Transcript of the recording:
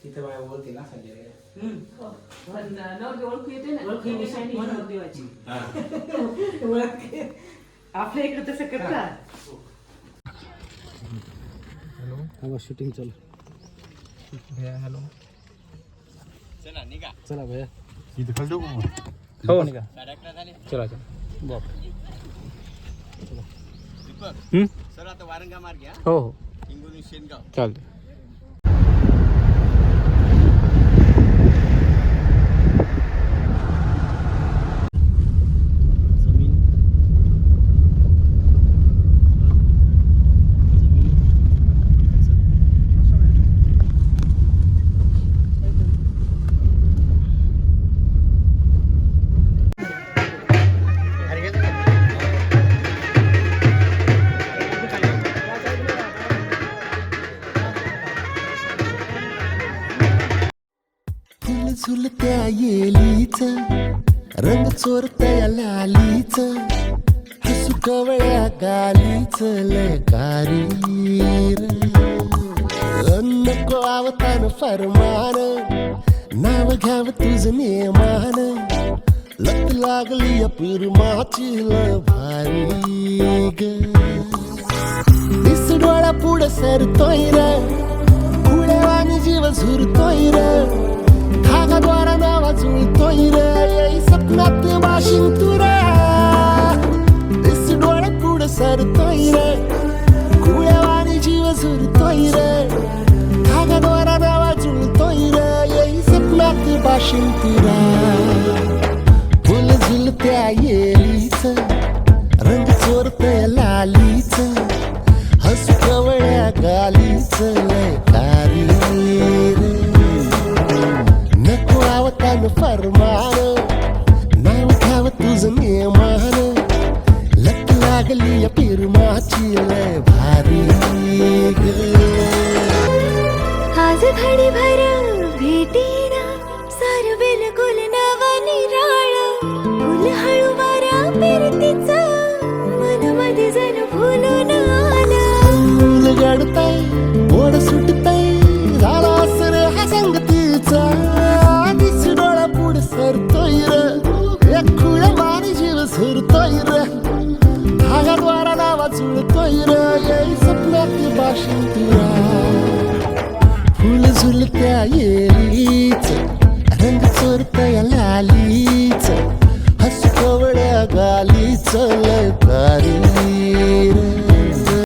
तिथे बाय बोलते ना संजय ओळखू येते ना देवाची आपल्या इकडे तसं करतात. हॅलो शूटिंग चल भैया. हॅलो चला निघा. चला भैया इथं खाली जाऊ का मग? हो निघा. 11:30 झाले. चला चला बाप. दीपक सर आता वारंगा मार्ग घ्या. हो हो हिंगोली शेनगाव. चालते. झुलत्या येलीच रंग चोरत्या लालीच हसू कवळ्या गालीच लयकारी नको आवतान फरमान नाव घ्याव तुझ नेमान लत लागली पिरमाची ल भारी ग दिस डोळा पुढं सरतोय र कुळेवानी जीव झुरतोय र धागाद्वारा नावा जुळतोय रे येई स्वप्नात वाशिंग तुरा दिस डोळ्या पुढं सरतोय रे कुळेवानी जीव झुरतोय रे धागाद्वारा नावा जुळतोय रे येई स्वप्नात वाशिंग तुरा फुल झुलत्या येलीच रंग चोरतय लालीच हसू कवळ्या गालीच लयकारी रे नको आवतान फरमान नाव घ्याव तुझ नेमान लत लागली या पिरमाची लय भारी ग आज घडी भर भेटीना सार बिलकुल नवा निराळ फुल हळू वारा पेरतीच मन मध्ये जण फुलून आला गडताय ओढ सुटताय झाला असर हा संगतीचा दिस डोळा पुढे सरतोय र एक खुळ्या वाणी जीव झुरतोय र धागाद्वारा नावा जुळतोय र येई स्वप्नात भाषण तुरा फुल झुलत्या येलीच रंग चोरतया लालीच हसू कवळ्या गालीच लयकारी